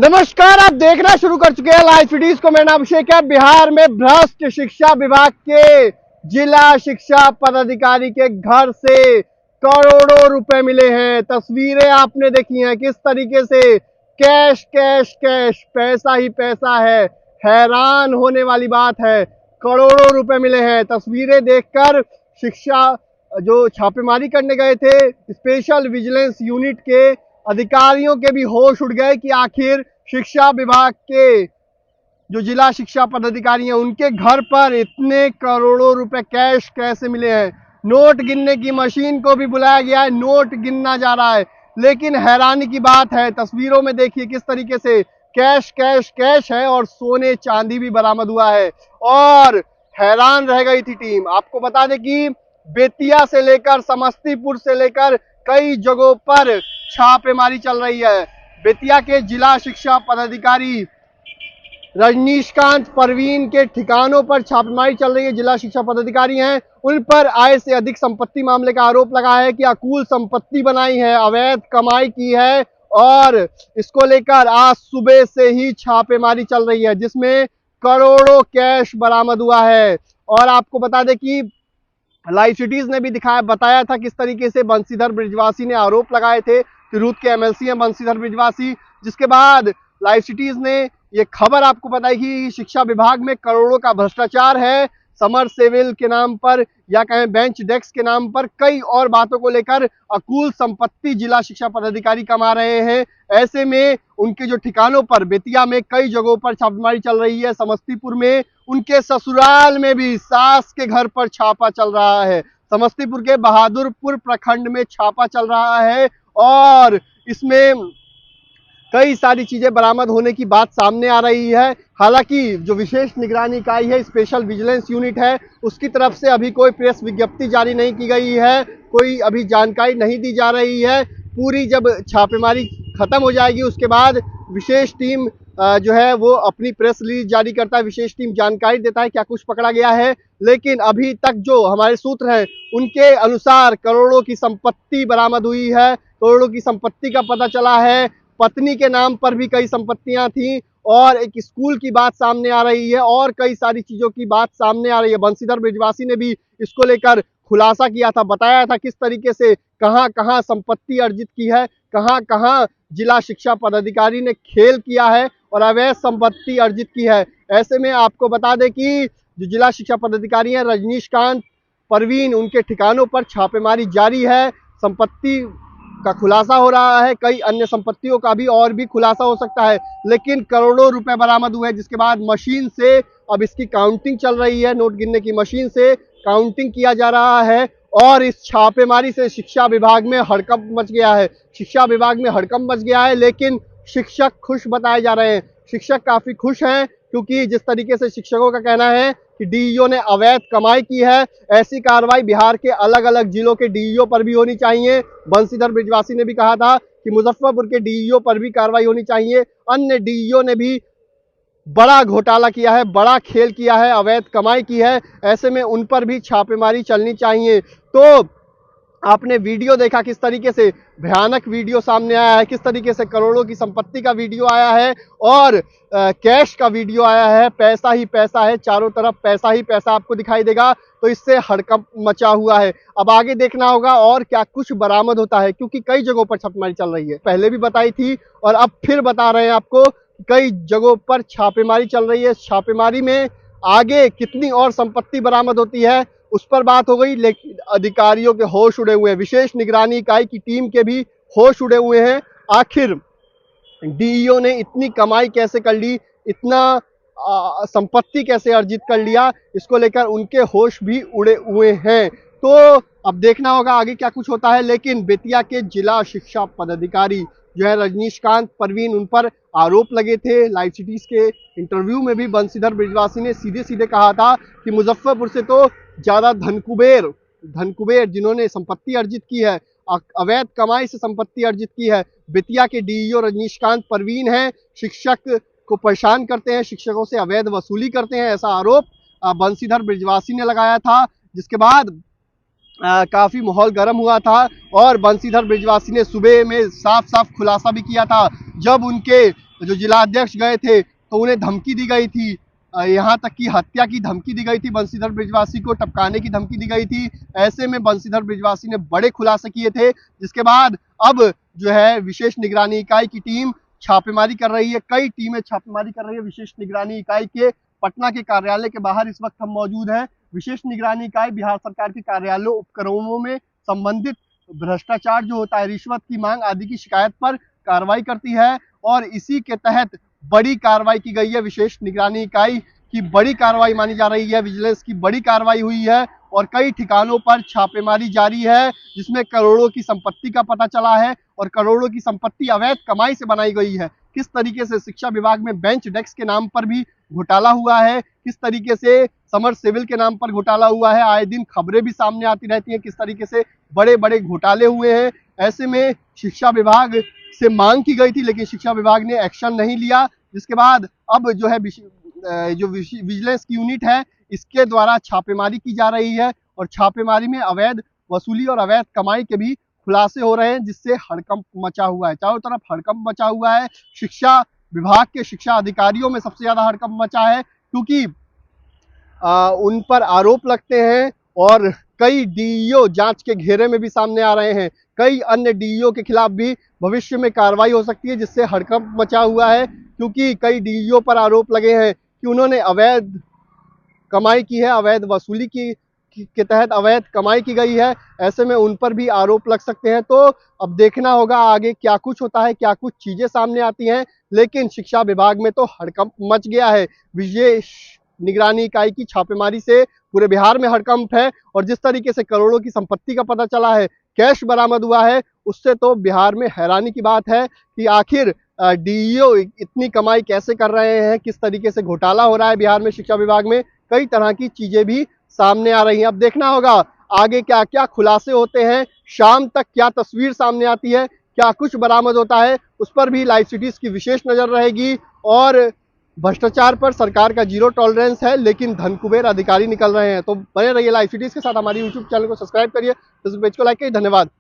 नमस्कार, आप देखना शुरू कर चुके हैं लाइव सिटीज को। मेरा नाम अभिषेक है। बिहार में भ्रष्ट शिक्षा विभाग के जिला शिक्षा पदाधिकारी के घर से करोड़ों रुपए मिले हैं। तस्वीरें आपने देखी हैं किस तरीके से कैश कैश कैश, पैसा ही पैसा है। हैरान होने वाली बात है, करोड़ों रुपए मिले हैं। तस्वीरें देखकर शिक्षा जो छापेमारी करने गए थे स्पेशल विजिलेंस यूनिट के अधिकारियों के भी होश उड़ गए कि आखिर शिक्षा विभाग के जो जिला शिक्षा पदाधिकारी हैं उनके घर पर इतने करोड़ों रुपए कैश कैसे मिले हैं। नोट गिनने की मशीन को भी बुलाया गया है, नोट गिनना जा रहा है। लेकिन हैरानी की बात है, तस्वीरों में देखिए किस तरीके से कैश कैश कैश है और सोने चांदी भी बरामद हुआ है। और हैरान रह गई थी टीम। आपको बता दें कि बेतिया से लेकर समस्तीपुर से लेकर कई जगहों पर छापेमारी चल रही है। बेतिया के जिला शिक्षा पदाधिकारी रजनीशकांत परवीन के ठिकानों पर छापेमारी चल रही है। जिला शिक्षा पदाधिकारी हैं, उन पर आय से अधिक संपत्ति मामले का आरोप लगा है कि अकुल संपत्ति बनाई है, अवैध कमाई की है। और इसको लेकर आज सुबह से ही छापेमारी चल रही है जिसमें करोड़ों कैश बरामद हुआ है। और आपको बता दें कि लाइव सिटीज ने भी बताया था किस तरीके से बंशीधर बृजवासी ने आरोप लगाए थे। तिरहुत के एमएलसी हैं बंशीधर बृजवासी, जिसके बाद लाइव सिटीज ने ये खबर आपको बताई कि शिक्षा विभाग में करोड़ों का भ्रष्टाचार है। समर सेविल के नाम पर या कहें बेंच डेस्क के नाम पर कई और बातों को लेकर अकुल संपत्ति जिला शिक्षा पदाधिकारी कमा रहे हैं। ऐसे में उनके जो ठिकानों पर बेतिया में कई जगहों पर छापेमारी चल रही है। समस्तीपुर में उनके ससुराल में भी सास के घर पर छापा चल रहा है। समस्तीपुर के बहादुरपुर प्रखंड में छापा चल रहा है और इसमें कई सारी चीजें बरामद होने की बात सामने आ रही है। हालांकि जो विशेष निगरानी इकाई है, स्पेशल विजिलेंस यूनिट है, उसकी तरफ से अभी कोई प्रेस विज्ञप्ति जारी नहीं की गई है, कोई अभी जानकारी नहीं दी जा रही है। पूरी जब छापेमारी खत्म हो जाएगी उसके बाद विशेष टीम जो है वो अपनी प्रेस रिलीज जारी करता है। विशेष टीम जानकारी देता है क्या कुछ पकड़ा गया है। लेकिन अभी तक जो हमारे सूत्र हैं उनके अनुसार करोड़ों की संपत्ति बरामद हुई है। करोड़ों की संपत्ति का पता चला है। पत्नी के नाम पर भी कई संपत्तियां थी और एक स्कूल की बात सामने आ रही है और कई सारी चीजों की बात सामने आ रही है। बंशीधर बृजवासी ने भी इसको लेकर खुलासा किया था, बताया था किस तरीके से कहां कहां संपत्ति अर्जित की है, कहां कहां जिला शिक्षा पदाधिकारी ने खेल किया है और अवैध संपत्ति अर्जित की है। ऐसे में आपको बता दें कि जो जिला शिक्षा पदाधिकारी हैं रजनीशकांत परवीन, उनके ठिकानों पर छापेमारी जारी है। संपत्ति का खुलासा हो रहा है, कई अन्य संपत्तियों का भी और भी खुलासा हो सकता है। लेकिन करोड़ों रुपए बरामद हुए हैं जिसके बाद मशीन से अब इसकी काउंटिंग चल रही है। नोट गिनने की मशीन से काउंटिंग किया जा रहा है और इस छापेमारी से शिक्षा विभाग में हड़कंप मच गया है। शिक्षा विभाग में हड़कंप मच गया है, लेकिन शिक्षक खुश बताए जा रहे हैं। शिक्षक काफी खुश हैं क्योंकि जिस तरीके से शिक्षकों का कहना है कि डीईओ ने अवैध कमाई की है, ऐसी कार्रवाई बिहार के अलग अलग जिलों के डीईओ पर भी होनी चाहिए। बंशीधर बृजवासी ने भी कहा था कि मुजफ्फरपुर के डीईओ पर भी कार्रवाई होनी चाहिए। अन्य डीईओ ने भी बड़ा घोटाला किया है, बड़ा खेल किया है, अवैध कमाई की है, ऐसे में उन पर भी छापेमारी चलनी चाहिए। तो आपने वीडियो देखा किस तरीके से भयानक वीडियो सामने आया है, किस तरीके से करोड़ों की संपत्ति का वीडियो आया है और कैश का वीडियो आया है। पैसा ही पैसा है, चारों तरफ पैसा ही पैसा आपको दिखाई देगा। तो इससे हड़कंप मचा हुआ है। अब आगे देखना होगा और क्या कुछ बरामद होता है, क्योंकि कई जगहों पर छापेमारी चल रही है। पहले भी बताई थी और अब फिर बता रहे हैं आपको, कई जगहों पर छापेमारी चल रही है। छापेमारी में आगे कितनी और संपत्ति बरामद होती है उस पर बात हो गई, लेकिन अधिकारियों के होश उड़े हुए हैं। विशेष निगरानी इकाई की टीम के भी होश उड़े हुए हैं। आखिर डीईओ ने इतनी कमाई कैसे कर ली, इतना संपत्ति कैसे अर्जित कर लिया, इसको लेकर उनके होश भी उड़े हुए हैं। तो अब देखना होगा आगे क्या कुछ होता है। लेकिन बेतिया के जिला शिक्षा पदाधिकारी जो है रजनीशकांत परवीन, उन पर आरोप लगे थे। लाइव सिटीज के इंटरव्यू में भी बंशीधर बृजवासी ने सीधे सीधे कहा था कि मुजफ्फरपुर से तो ज्यादा धनकुबेर जिन्होंने संपत्ति अर्जित की है, अवैध कमाई से संपत्ति अर्जित की है, बेतिया के डीईओ रजनीशकांत परवीन हैं। शिक्षक को परेशान करते हैं, शिक्षकों से अवैध वसूली करते हैं, ऐसा आरोप बंशीधर बृजवासी ने लगाया था। जिसके बाद काफी माहौल गर्म हुआ था और बंशीधर बृजवासी ने सुबह में साफ साफ खुलासा भी किया था। जब उनके जो जिला अध्यक्ष गए थे तो उन्हें धमकी दी गई थी, यहाँ तक कि हत्या की धमकी दी गई थी, बंशीधर बृजवासी को टपकाने की धमकी दी गई थी। ऐसे में बंशीधर बृजवासी ने बड़े खुलासे किए थे, जिसके बाद अब जो है विशेष निगरानी इकाई की टीम छापेमारी कर रही है। कई टीमें छापेमारी कर रही है। विशेष निगरानी इकाई के पटना के कार्यालय के बाहर इस वक्त हम मौजूद हैं। विशेष निगरानी इकाई बिहार सरकार के कार्यालयों उपक्रमों में संबंधित भ्रष्टाचार जो होता है, रिश्वत की मांग आदि की शिकायत पर कार्रवाई करती है और इसी के तहत बड़ी कार्रवाई की गई है। विशेष निगरानी इकाई की बड़ी कार्रवाई मानी जा रही है, विजिलेंस की बड़ी कार्रवाई हुई है और कई ठिकानों पर छापेमारी जारी है, जिसमें करोड़ों की संपत्ति का पता चला है और करोड़ों की संपत्ति अवैध कमाई से बनाई गई है। किस तरीके से शिक्षा विभाग में बेंच डेस्क के नाम पर भी घोटाला हुआ है, किस तरीके से समर सिविल के नाम पर घोटाला हुआ है, आए दिन खबरें भी सामने आती रहती हैं किस तरीके से बड़े बड़े घोटाले हुए हैं। ऐसे में शिक्षा विभाग से मांग की गई थी, लेकिन शिक्षा विभाग ने एक्शन नहीं लिया, जिसके बाद अब जो है जो विजिलेंस की यूनिट है इसके द्वारा छापेमारी की जा रही है और छापेमारी में अवैध वसूली और अवैध कमाई के भी खुलासे हो रहे हैं, जिससे हड़कंप मचा हुआ है। चारों तरफ हड़कंप मचा हुआ है। शिक्षा विभाग के शिक्षा अधिकारियों में सबसे ज्यादा हड़कंप मचा है, क्योंकि उन पर आरोप लगते हैं और कई डीईओ जांच के घेरे में भी सामने आ रहे हैं। कई अन्य डीईओ के खिलाफ भी भविष्य में कार्रवाई हो सकती है, जिससे हड़कंप मचा हुआ है, क्योंकि कई डीईओ पर आरोप लगे हैं कि उन्होंने अवैध कमाई की है, अवैध वसूली के तहत अवैध कमाई की गई है। ऐसे में उन पर भी आरोप लग सकते हैं। तो अब देखना होगा आगे क्या कुछ होता है, क्या कुछ चीजें सामने आती हैं, लेकिन शिक्षा विभाग में तो हड़कंप मच गया है। विशेष निगरानी इकाई की छापेमारी से पूरे बिहार में हड़कंप है और जिस तरीके से करोड़ों की संपत्ति का पता चला है, कैश बरामद हुआ है, उससे तो बिहार में हैरानी की बात है कि आखिर डीईओ इतनी कमाई कैसे कर रहे हैं, किस तरीके से घोटाला हो रहा है बिहार में शिक्षा विभाग में। कई तरह की चीजें भी सामने आ रही हैं। अब देखना होगा आगे क्या क्या खुलासे होते हैं, शाम तक क्या तस्वीर सामने आती है, क्या कुछ बरामद होता है, उस पर भी लाइव सिटीज की विशेष नजर रहेगी। और भ्रष्टाचार पर सरकार का जीरो टॉलरेंस है, लेकिन धन कुबेर अधिकारी निकल रहे हैं। तो बने रहिए लाइव सिटीज के साथ। हमारी यूट्यूब चैनल को सब्सक्राइब करिए, फेसबुक पेज को लाइक करिए। धन्यवाद।